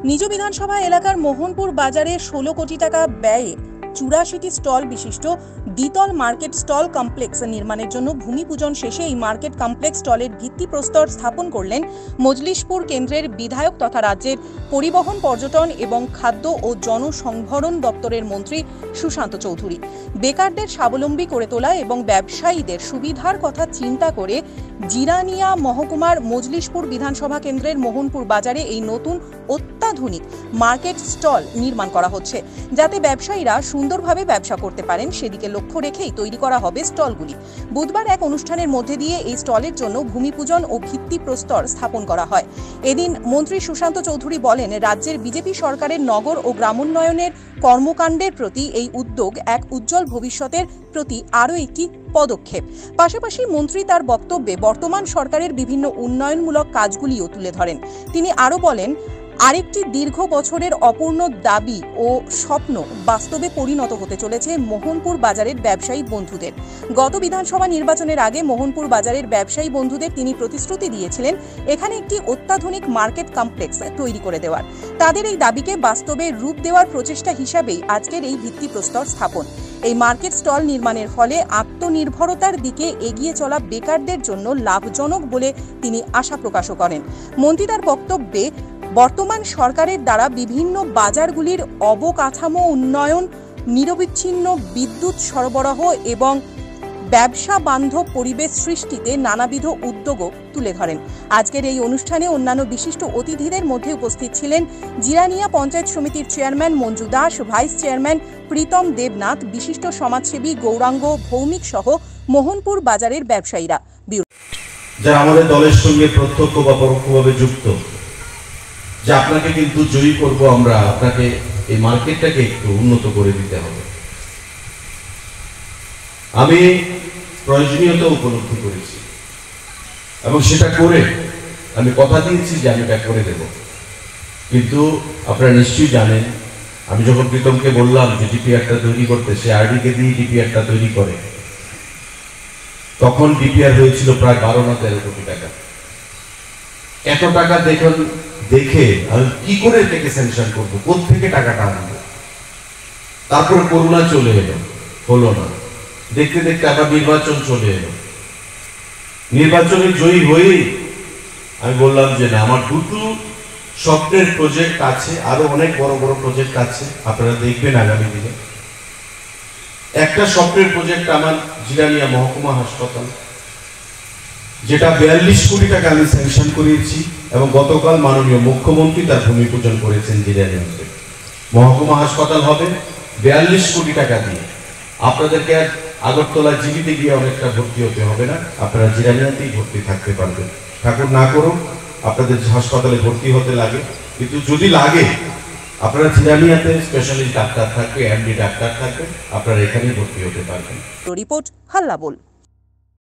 নিজ বিধানসভা এলাকার মোহনপুর বাজারে 16 কোটি টাকা ব্যয়ে 84টি স্টল বিশিষ্ট দ্বিতল মার্কেট স্টল কমপ্লেক্স নির্মাণের জন্য ভূমি পূজন শেষে এই মার্কেট কমপ্লেক্স স্টলের ভিত্তিপ্রস্তর স্থাপন করলেন মজলিশপুর কেন্দ্রের বিধায়ক তথা রাজ্যের পরিবহন, পর্যটন এবং খাদ্য ও জনসংভরণ দপ্তরের মন্ত্রী সুশান্ত চৌধুরী। বেকারদের স্বাবলম্বী করে তোলা এবং ব্যবসায়ীদের সুবিধার কথা চিন্তা করে জিরানিয়া মহকুমার মজলিশপুর বিধানসভা কেন্দ্রের মোহনপুর বাজারে এই নতুন অত্যাধুনিক মার্কেট স্টল নির্মাণ করা হচ্ছে, যাতে ব্যবসায়ীরা সুন্দরভাবে ব্যবসা করতে পারেন সেদিকে লক্ষ্য রেখেই তৈরি করা হবে স্টলগুলি। বুধবার এক অনুষ্ঠানের মধ্যে দিয়ে এই স্টলের জন্য ভূমিপূজন ও ভিত্তিপ্রস্তর স্থাপন করা হয়। এদিন মন্ত্রী সুশান্ত চৌধুরী বলেন, রাজ্যের বিজেপি সরকারের নগর ও গ্রামোন্নয়নের কর্মকাণ্ডের প্রতি এই উদ্যোগ এক উজ্জ্বল ভবিষ্যতের প্রতি আরও একটি পদক্ষেপ। পাশাপাশি মন্ত্রী তার বক্তব্যে বর্তমান সরকারের বিভিন্ন উন্নয়নমূলক কাজগুলিও তুলে ধরেন। তিনি আরও বলেন, আরেকটি দীর্ঘ বছরের অপূর্ণ দাবি ও স্বপ্ন বাস্তবে পরিণত হতে চলেছে মোহনপুর বাজারের ব্যবসায়ী বন্ধুদের। গত বিধানসভা নির্বাচনের আগে মোহনপুর বাজারের ব্যবসায়ী বন্ধুদের তিনি প্রতিশ্রুতি দিয়েছিলেন এখানে একটি অত্যাধুনিক মার্কেট কমপ্লেক্স তৈরি করে দেওয়ার। তাদের এই দাবিকে বাস্তবে রূপ দেওয়ার প্রচেষ্টা হিসাবেই আজকের এই ভিত্তিপ্রস্তর স্থাপন। এই মার্কেট স্টল নির্মাণের ফলে আত্মনির্ভরতার দিকে এগিয়ে চলা বেকারদের জন্য লাভজনক বলে তিনি আশা প্রকাশ করেন। মন্ত্রী তার বক্তব্যে বর্তমান সরকারের দ্বারা বিভিন্ন বাজারগুলির অবকাঠামো উন্নয়ন, নিরবিচ্ছিন্ন বিদ্যুৎ সরবরাহ এবং ব্যবসা বান্ধব পরিবেশ সৃষ্টিতে নানাবিধ উদ্যোগও তুলে ধরেন। আজকের এই অনুষ্ঠানে অন্যান্য বিশিষ্ট অতিথিদের মধ্যে উপস্থিত ছিলেন জিরানিয়া পঞ্চায়েত সমিতির chairman Manju Das, vice chairman Pritam Debnath, বিশিষ্ট সমাজসেবী গৌরাঙ্গ ভৌমিক সহ মোহনপুর বাজারের ব্যবসায়ীরা। যারা আমাদের দলের সঙ্গে প্রত্যক্ষ বা পরোক্ষভাবে যুক্ত, যে আপনাকে কিন্তু জয়ী করব আমরা, আপনাকে এই মার্কেটটাকে একটু উন্নত করে দিতে হবে। আমি প্রয়োজনীয়তা উপলব্ধি করেছি এবং সেটা করে আমি কথা দিয়েছি যে আমি এটা করে দেব। কিন্তু আপনারা নিশ্চয়ই জানেন, আমি যখন প্রীতমকে বললাম যে ডিপিআরটা তৈরি করতে, সে আরডিকে দিয়ে ডিপিআরটা তৈরি করে, তখন ডিপিআর হয়েছিল প্রায় 12 না 13 কোটি টাকা। এত টাকা দেখে আমি কি করে এটাকে স্যাংশন করবো, কোথেকে টাকাটা আনবো? তারপর করোনা চলে এলো, হলো না। দেখতে দেখতে আবার নির্বাচন চলে এলো। নির্বাচনে জয়ী হয়ে আমি বললাম যে না, আমার দুটো স্বপ্নের প্রজেক্ট আছে, আরো অনেক বড় বড় প্রজেক্ট আছে, আপনারা দেখবেন আগামী দিনে। একটা স্বপ্নের প্রজেক্ট আমার জিরানিয়া মহকুমা হাসপাতাল, যেটা 42 কোটি টাকা আমি স্যাংশন করিয়েছি এবং গতকাল মাননীয় মুখ্যমন্ত্রী তার ভূমি পূজন করেছেন। জিরানিয়াতে মহকুমা হাসপাতাল হবে 42 কোটি টাকা দিয়ে। আপনাদেরকে আর আগরতলা জীবিতে গিয়ে অনেকটা ভর্তি হতে হবে না, আপনারা জিরানিয়াতেই ভর্তি থাকতে পারবেন। ঠাকুর না করুন আপনাদের হাসপাতালে ভর্তি হতে লাগে, কিন্তু যদি লাগে আপনারা জিরানিয়াতে স্পেশালিস্ট ডাক্তার থাকবে, এমডি ডাক্তার থাকবে, আপনারা এখানেই ভর্তি হতে পারবেন। রিপোর্ট হাল্লা বল।